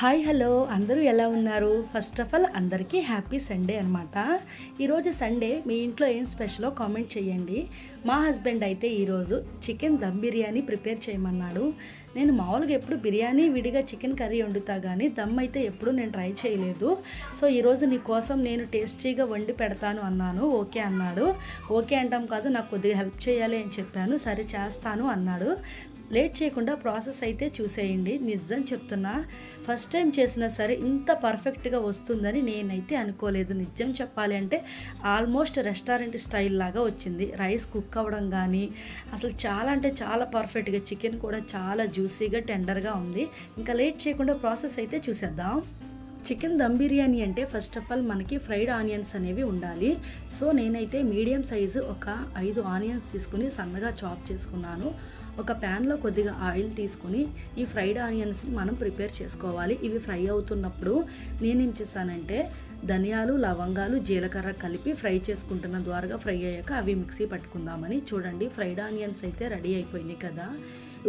Hi hello అందరూ ఎలా ఉన్నారు? ఫస్ట్ ఆఫ్ ఆల్ అందరికీ హ్యాపీ సండే అనమాట. ఈరోజు సండే మీ ఇంట్లో ఏం స్పెషలో కామెంట్ చేయండి. మా హస్బెండ్ అయితే ఈరోజు చికెన్ దమ్ బిర్యానీ ప్రిపేర్ చేయమన్నాడు. నేను మామూలుగా ఎప్పుడు బిర్యానీ విడిగా చికెన్ కర్రీ వండుతా కానీ దమ్ అయితే ఎప్పుడు నేను ట్రై చేయలేదు. సో ఈరోజు నీ కోసం నేను టేస్టీగా వండి పెడతాను అన్నాను. ఓకే అన్నాడు. ఓకే అంటాం కాదు, నాకు కొద్దిగా హెల్ప్ చేయాలి అని చెప్పాను. సరే చేస్తాను అన్నాడు. లేట్ చేయకుండా ప్రాసెస్ అయితే చూసేయండి. నిజం చెప్తున్నా, ఫస్ట్ టైం చేసినా సరే ఇంత పర్ఫెక్ట్గా వస్తుందని నేనైతే అనుకోలేదు. నిజం చెప్పాలి అంటే ఆల్మోస్ట్ రెస్టారెంట్ స్టైల్ లాగా వచ్చింది. రైస్ కుక్ అవ్వడం కానీ అసలు చాలా అంటే చాలా పర్ఫెక్ట్గా, చికెన్ కూడా చాలా జ్యూసీగా టెండర్గా ఉంది. ఇంకా లేట్ చేయకుండా ప్రాసెస్ అయితే చూసేద్దాం. చికెన్ దమ్ బిర్యానీ అంటే ఫస్ట్ ఆఫ్ ఆల్ మనకి ఫ్రైడ్ ఆనియన్స్ అనేవి ఉండాలి. సో నేనైతే మీడియం సైజు ఒక 5 ఆనియన్స్ తీసుకుని సన్నగా చాప్ చేసుకున్నాను. ఒక ప్యాన్లో కొద్దిగా ఆయిల్ తీసుకుని ఈ ఫ్రైడ్ ఆనియన్స్ని మనం ప్రిపేర్ చేసుకోవాలి. ఇవి ఫ్రై అవుతున్నప్పుడు నేనేం చేశానంటే ధనియాలు, లవంగాలు, జీలకర్ర కలిపి ఫ్రై చేసుకుంటున్న ద్వారా ఫ్రై అయ్యాక అవి మిక్సీ పట్టుకుందామని. చూడండి, ఫ్రైడ్ ఆనియన్స్ అయితే రెడీ అయిపోయినాయి కదా.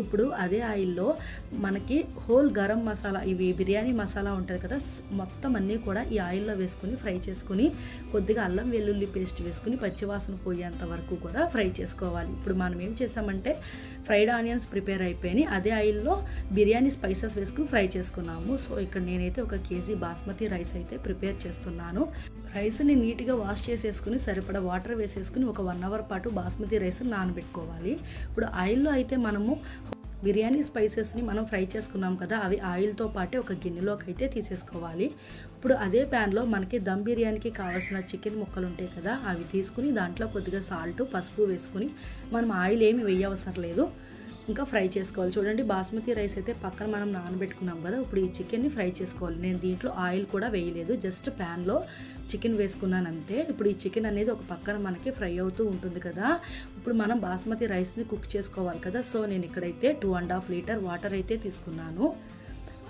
ఇప్పుడు అదే ఆయిల్లో మనకి హోల్ గరం మసాలా, ఇవి బిర్యానీ మసాలా ఉంటుంది కదా, మొత్తం అన్నీ కూడా ఈ ఆయిల్లో వేసుకుని ఫ్రై చేసుకుని కొద్దిగా అల్లం వెల్లుల్లి పేస్ట్ వేసుకుని పచ్చివాసన పోయేంత వరకు కూడా ఫ్రై చేసుకోవాలి. ఇప్పుడు మనం ఏం చేసామంటే ఫ్రైడ్ ఆనియన్స్ ప్రిపేర్ అయిపోయినాయి. అదే ఆయిల్లో బిర్యానీ స్పైసెస్ వేసుకుని ఫ్రై చేసుకున్నాము. సో ఇక్కడ నేనైతే 1 కేజీ బాస్మతి రైస్ అయితే ప్రిపేర్ చేస్తున్నాను. రైస్ని నీట్గా వాష్ చేసేసుకుని సరిపడా వాటర్ వేసేసుకుని ఒక 1 అవర్ పాటు బాస్మతి రైస్ నానబెట్టుకోవాలి. ఇప్పుడు ఆయిల్లో అయితే మనము బిర్యానీ స్పైసెస్ని మనం ఫ్రై చేసుకున్నాం కదా, అవి ఆయిల్తో పాటే ఒక గిన్నెలోకి అయితే తీసేసుకోవాలి. ఇప్పుడు అదే ప్యాన్లో మనకి దమ్ బిర్యానీకి కావాల్సిన చికెన్ ముక్కలు ఉంటాయి కదా, అవి తీసుకుని దాంట్లో కొద్దిగా సాల్ట్, పసుపు వేసుకుని మనం ఆయిల్ ఏమి వేయవసరం లేదు, ఇంకా ఫ్రై చేసుకోవాలి. చూడండి, బాస్మతి రైస్ అయితే పక్కన మనం నానబెట్టుకున్నాం కదా. ఇప్పుడు ఈ చికెన్ని ఫ్రై చేసుకోవాలి. నేను దీంట్లో ఆయిల్ కూడా వేయలేదు, జస్ట్ ప్యాన్లో చికెన్ వేసుకున్నాను అంతే. ఇప్పుడు ఈ చికెన్ అనేది ఒక పక్కన మనకి ఫ్రై అవుతూ ఉంటుంది కదా. ఇప్పుడు మనం బాస్మతి రైస్ని కుక్ చేసుకోవాలి కదా. సో నేను ఇక్కడైతే 2.5 లీటర్ వాటర్ అయితే తీసుకున్నాను.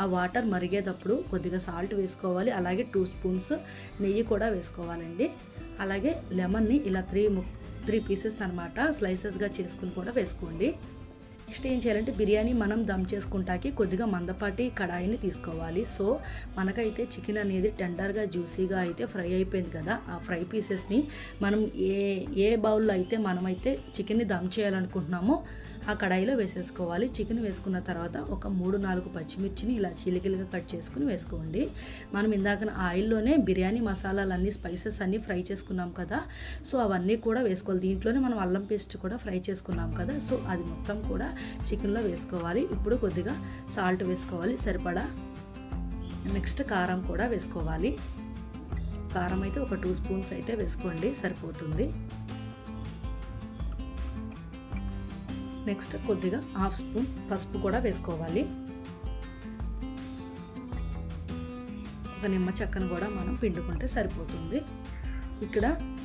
ఆ వాటర్ మరిగేటప్పుడు కొద్దిగా సాల్ట్ వేసుకోవాలి. అలాగే 2 స్పూన్స్ నెయ్యి కూడా వేసుకోవాలండి. అలాగే లెమన్ని ఇలా 3 పీసెస్ అనమాట స్లైసెస్గా చేసుకుని కూడా వేసుకోండి. నెక్స్ట్ ఏం చేయాలంటే బిర్యానీ మనం దమ్ చేసుకుంటాకి కొద్దిగా మందపాటి కడాయిని తీసుకోవాలి. సో మనకైతే చికెన్ అనేది టెండర్గా జ్యూసీగా అయితే ఫ్రై అయిపోయింది కదా. ఆ ఫ్రై పీసెస్ని మనం ఏ బౌల్లో అయితే మనమైతే చికెన్ని దమ్ చేయాలనుకుంటున్నామో ఆ కడాయిలో వేసేసుకోవాలి. చికెన్ వేసుకున్న తర్వాత ఒక 3-4 పచ్చిమిర్చిని ఇలా చీలికలుగా కట్ చేసుకుని వేసుకోండి. మనం ఇందాక ఆయిల్లోనే బిర్యానీ మసాలాలన్నీ స్పైసెస్ అన్నీ ఫ్రై చేసుకున్నాం కదా, సో అవన్నీ కూడా వేసుకోవాలి. దీంట్లోనే మనం అల్లం పేస్ట్ కూడా ఫ్రై చేసుకున్నాం కదా, సో అది మొత్తం కూడా చికెన్లో వేసుకోవాలి. ఇప్పుడు కొద్దిగా సాల్ట్ వేసుకోవాలి సరిపడా. నెక్స్ట్ కారం కూడా వేసుకోవాలి. కారం అయితే ఒక 2 స్పూన్స్ అయితే వేసుకోండి, సరిపోతుంది. నెక్స్ట్ కొద్దిగా 1/2 స్పూన్ పసుపు కూడా వేసుకోవాలి. ఒక నిమ్మ చెక్కను కూడా మనం పిండుకుంటే సరిపోతుంది. ఇక్కడ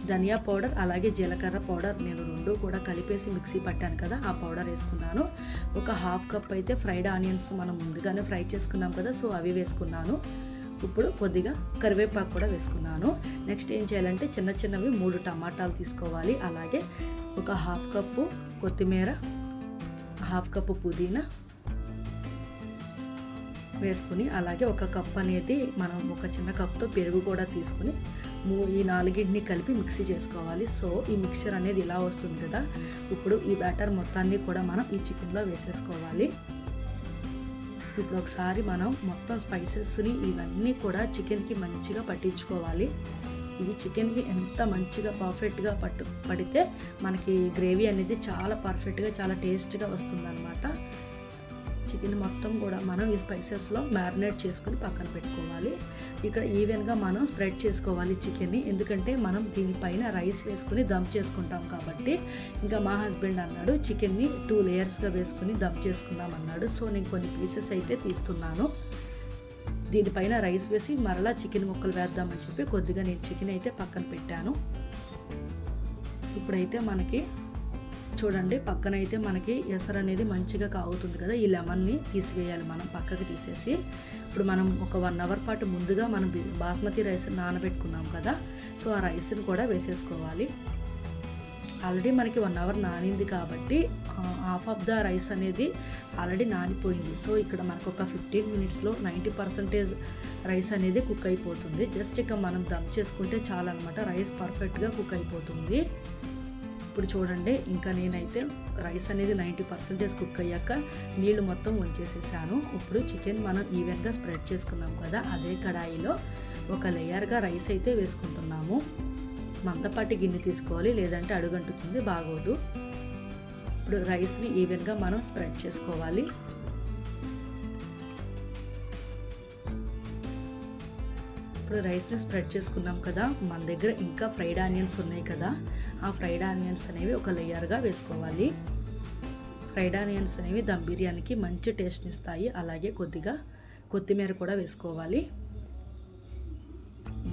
ధనియా పౌడర్ అలాగే జీలకర్ర పౌడర్ నేను 2 కూడా కలిపేసి మిక్సీ పట్టాను కదా, ఆ పౌడర్ వేసుకున్నాను. ఒక 1/2 కప్ అయితే ఫ్రైడ్ ఆనియన్స్ మనం ముందుగానే ఫ్రై చేసుకున్నాం కదా, సో అవి వేసుకున్నాను. ఇప్పుడు కొద్దిగా కరివేపాకు కూడా వేసుకున్నాను. నెక్స్ట్ ఏం చేయాలంటే చిన్నవి 3 టమాటాలు తీసుకోవాలి. అలాగే ఒక 1/2 కప్పు కొత్తిమీర, 1/2 కప్పు పుదీనా వేసుకుని, అలాగే 1 కప్ అనేది మనం ఒక చిన్న కప్తో పెరుగు కూడా తీసుకుని ఈ 4ని కలిపి మిక్సీ చేసుకోవాలి. సో ఈ మిక్చర్ అనేది ఇలా వస్తుంది కదా. ఇప్పుడు ఈ బ్యాటర్ మొత్తాన్ని కూడా మనం ఈ చికెన్లో వేసేసుకోవాలి. ఇప్పుడు ఒకసారి మనం మొత్తం స్పైసెస్ని ఇవన్నీ కూడా చికెన్కి మంచిగా పట్టించుకోవాలి. ఇవి చికెన్కి ఎంత మంచిగా పర్ఫెక్ట్గా పడితే మనకి గ్రేవీ అనేది చాలా పర్ఫెక్ట్గా చాలా టేస్ట్గా వస్తుందన్నమాట. చికెన్ మొత్తం కూడా మనం ఈ స్పైసెస్లో మ్యారినేట్ చేసుకుని పక్కన పెట్టుకోవాలి. ఇక్కడ ఈవెన్గా మనం స్ప్రెడ్ చేసుకోవాలి చికెన్ని, ఎందుకంటే మనం దీనిపైన రైస్ వేసుకుని దమ్ చేసుకుంటాం కాబట్టి. ఇంకా మా హస్బెండ్ అన్నాడు చికెన్ని 2 లేయర్స్గా వేసుకుని దమ్ చేసుకుందాం అన్నాడు. సో నేను కొన్ని పీసెస్ అయితే తీస్తున్నాను. దీనిపైన రైస్ వేసి మరలా చికెన్ ముక్కలు వేద్దామని చెప్పి కొద్దిగా నేను చికెన్ అయితే పక్కన పెట్టాను. ఇప్పుడైతే మనకి చూడండి పక్కన అయితే మనకి ఎసరు అనేది మంచిగా కాగుతుంది కదా. ఈ లెమన్ని తీసివేయాలి మనం పక్కకి తీసేసి. ఇప్పుడు మనం ఒక 1 అవర్ పాటు ముందుగా మనం బాస్మతి రైస్ నానబెట్టుకున్నాం కదా, సో ఆ రైస్ని కూడా వేసేసుకోవాలి. ఆల్రెడీ మనకి 1 అవర్ నానింది కాబట్టి హాఫ్ ఆఫ్ ద రైస్ అనేది ఆల్రెడీ నానిపోయింది. సో ఇక్కడ మనకు ఒక 15 మినిట్స్లో 90% రైస్ అనేది కుక్ అయిపోతుంది. జస్ట్ ఇక మనం దమ్ చేసుకుంటే చాలన్నమాట, రైస్ పర్ఫెక్ట్గా కుక్ అయిపోతుంది. ఇప్పుడు చూడండి, ఇంకా నేనైతే రైస్ అనేది 90% కుక్ అయ్యాక నీళ్లు మొత్తం ఉంచేసేసాను. ఇప్పుడు చికెన్ మనం ఈవెన్గా స్ప్రెడ్ చేసుకున్నాం కదా, అదే కడాయిలో ఒక లేయర్గా రైస్ అయితే వేసుకుంటున్నాము. మందపాటి గిన్నె తీసుకోవాలి, లేదంటే అడుగంటుతుంది, బాగోదు. ఇప్పుడు రైస్ని ఈవెన్గా మనం స్ప్రెడ్ చేసుకోవాలి. ఇప్పుడు రైస్ని స్ప్రెడ్ చేసుకున్నాం కదా, మన దగ్గర ఇంకా ఫ్రైడ్ ఆనియన్స్ ఉన్నాయి కదా, ఆ ఫ్రైడ్ ఆనియన్స్ అనేవి ఒక లేయర్గా వేసుకోవాలి. ఫ్రైడ్ ఆనియన్స్ అనేవి దమ్ బిర్యానీకి మంచి టేస్ట్ని ఇస్తాయి. అలాగే కొద్దిగా కొత్తిమీర కూడా వేసుకోవాలి.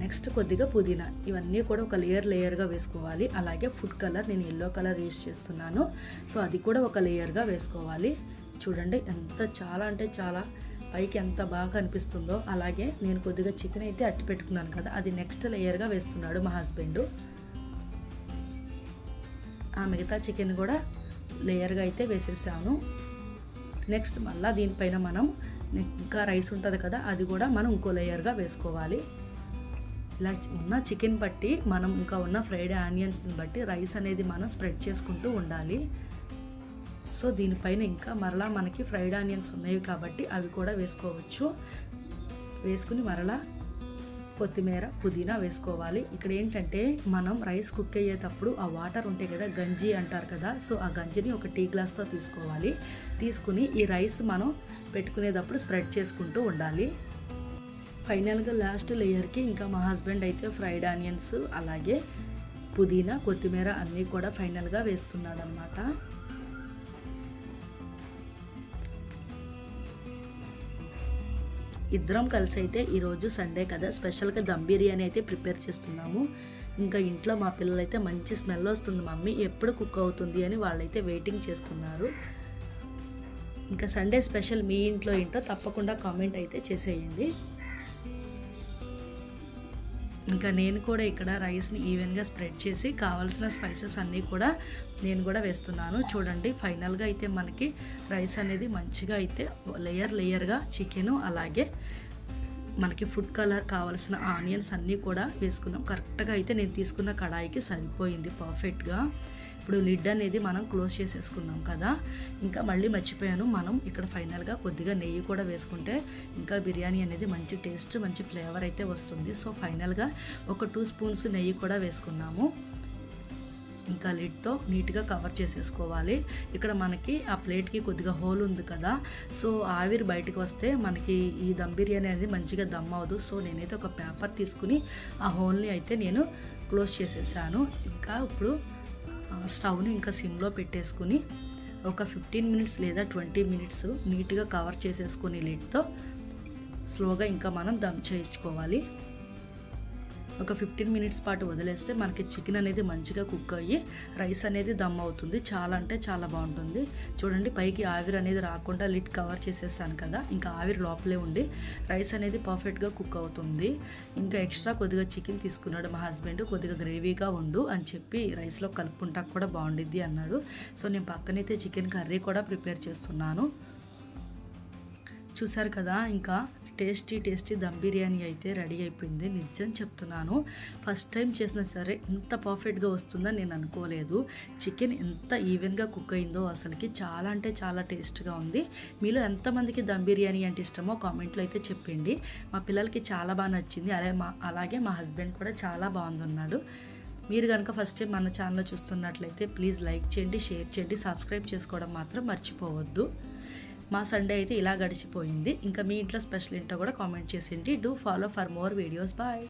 నెక్స్ట్ కొద్దిగా పుదీనా, ఇవన్నీ కూడా ఒక లేయర్గా వేసుకోవాలి. అలాగే ఫుడ్ కలర్, నేను ఎల్లో కలర్ యూజ్ చేస్తున్నాను, సో అది కూడా ఒక లేయర్గా వేసుకోవాలి. చూడండి ఎంత చాలా అంటే చాలా పైకి ఎంత బాగా కనిపిస్తుందో. అలాగే నేను కొద్దిగా చికెన్ అయితే అట్టి పెట్టుకున్నాను కదా, అది నెక్స్ట్ లేయర్గా వేస్తున్నాడు మా హస్బెండ్. ఆ మిగతా చికెన్ కూడా లేయర్గా అయితే వేసేసాను. నెక్స్ట్ మళ్ళీ దీనిపైన మనం ఇంకా రైస్ ఉంటుంది కదా, అది కూడా మనం ఇంకో లేయర్గా వేసుకోవాలి. ఇలా ఉన్న చికెన్ బట్టి మనం ఇంకా ఉన్న ఫ్రైడ్ ఆనియన్స్ని బట్టి రైస్ అనేది మనం స్ప్రెడ్ చేసుకుంటూ ఉండాలి. సో దీనిపైన ఇంకా మరలా మనకి ఫ్రైడ్ ఆనియన్స్ ఉన్నాయి కాబట్టి అవి కూడా వేసుకోవచ్చు. వేసుకుని మరలా కొత్తిమీర, పుదీనా వేసుకోవాలి. ఇక్కడ ఏంటంటే మనం రైస్ కుక్ అయ్యేటప్పుడు ఆ వాటర్ ఉంటాయి కదా, గంజి అంటారు కదా, సో ఆ గంజిని ఒక టీ గ్లాస్తో తీసుకోవాలి. తీసుకుని ఈ రైస్ మనం పెట్టుకునేటప్పుడు స్ప్రెడ్ చేసుకుంటూ ఉండాలి. ఫైనల్గా లాస్ట్ లేయర్కి ఇంకా మా హస్బెండ్ అయితే ఫ్రైడ్ ఆనియన్స్, అలాగే పుదీనా, కొత్తిమీర అన్నీ కూడా ఫైనల్గా వేస్తున్నాడు అనమాట. ఇద్దరం కలిసి అయితే ఈరోజు సండే కదా, స్పెషల్గా దమ్ బిర్యానీ అయితే ప్రిపేర్ చేస్తున్నాము. ఇంకా ఇంట్లో మా పిల్లలైతే మంచి స్మెల్ వస్తుంది, మమ్మీ ఎప్పుడు కుక్ అవుతుంది అని వాళ్ళైతే వెయిటింగ్ చేస్తున్నారు. ఇంకా సండే స్పెషల్ మీ ఇంట్లో ఏంటో తప్పకుండా కామెంట్ అయితే చేసేయండి. ఇంకా నేను కూడా ఇక్కడ రైస్ని ఈవెన్గా స్ప్రెడ్ చేసి కావాల్సిన స్పైసెస్ అన్నీ కూడా నేను కూడా వేస్తున్నాను. చూడండి, ఫైనల్గా అయితే మనకి రైస్ అనేది మంచిగా అయితే లేయర్గా చికెను, అలాగే మనకి ఫుడ్ కలర్ కావాల్సిన ఆనియన్స్ అన్నీ కూడా వేసుకున్నాం. కరెక్ట్గా అయితే నేను తీసుకున్న కడాయికి సరిపోయింది పర్ఫెక్ట్గా. ఇప్పుడు లిడ్ అనేది మనం క్లోజ్ చేసేసుకున్నాం కదా. ఇంకా మళ్ళీ మర్చిపోయాను, మనం ఇక్కడ ఫైనల్గా కొద్దిగా నెయ్యి కూడా వేసుకుంటే ఇంకా బిర్యానీ అనేది మంచి టేస్ట్, మంచి ఫ్లేవర్ అయితే వస్తుంది. సో ఫైనల్గా ఒక 2 స్పూన్స్ నెయ్యి కూడా వేసుకున్నాము. ఇంకా లిడ్తో నీట్గా కవర్ చేసేసుకోవాలి. ఇక్కడ మనకి ఆ ప్లేట్కి కొద్దిగా హోల్ ఉంది కదా, సో ఆవిరి బయటకు వస్తే మనకి ఈ దమ్ బిర్యానీ అనేది మంచిగా దమ్ అవ్వదు. సో నేనైతే ఒక పేపర్ తీసుకుని ఆ హోల్ని అయితే నేను క్లోజ్ చేసేసాను. ఇంకా ఇప్పుడు స్టవ్ని ఇంకా సిమ్లో పెట్టేసుకుని ఒక 15 మినిట్స్ లేదా 20 మినిట్స్ నీట్గా కవర్ చేసేసుకుని లిడ్తో స్లోగా ఇంకా మనం దమ్ చేయించుకోవాలి. ఒక 15 మినిట్స్ పాటు వదిలేస్తే మనకి చికెన్ అనేది మంచిగా కుక్ అయ్యి రైస్ అనేది దమ్ అవుతుంది. చాలా అంటే చాలా బాగుంటుంది. చూడండి, పైకి ఆవిరి అనేది రాకుండా లిడ్ కవర్ చేసేసాను కదా, ఇంకా ఆవిరి లోపలే ఉండి రైస్ అనేది పర్ఫెక్ట్గా కుక్ అవుతుంది. ఇంకా ఎక్స్ట్రా కొద్దిగా చికెన్ తీసుకున్నాడు మా హస్బెండ్, కొద్దిగా గ్రేవీగా ఉండు అని చెప్పి రైస్లో కలుపుకుంటా కూడా బాగుండిద్ది అన్నాడు. సో నేను పక్కనైతే చికెన్ కర్రీ కూడా ప్రిపేర్ చేస్తున్నాను. చూసారు కదా, ఇంకా టేస్టీ దమ్ బిర్యానీ అయితే రెడీ అయిపోయింది. నిజం చెప్తున్నాను, ఫస్ట్ టైం చేసినా సరే ఇంత పర్ఫెక్ట్గా వస్తుందని నేను అనుకోలేదు. చికెన్ ఎంత ఈవెన్గా కుక్ అయిందో అసలుకి చాలా అంటే చాలా టేస్ట్గా ఉంది. మీలో ఎంతమందికి దమ్ బిర్యానీ అంటే ఇష్టమో కామెంట్లో అయితే చెప్పండి. మా పిల్లలకి చాలా బాగా నచ్చింది, అలాగే మా హస్బెండ్ కూడా చాలా బాగుందన్నాడు. మీరు కనుక ఫస్ట్ టైం మన ఛానల్ చూస్తున్నట్లయితే ప్లీజ్ లైక్ చేయండి, షేర్ చేయండి, సబ్స్క్రైబ్ చేసుకోవడం మాత్రం మర్చిపోవద్దు. మా సండే అయితే ఇలా గడిచిపోయింది. ఇంకా మీ ఇంట్లో స్పెషల్ ఏంటో కూడా కామెంట్ చేసేయండి. Do follow for more videos. Bye.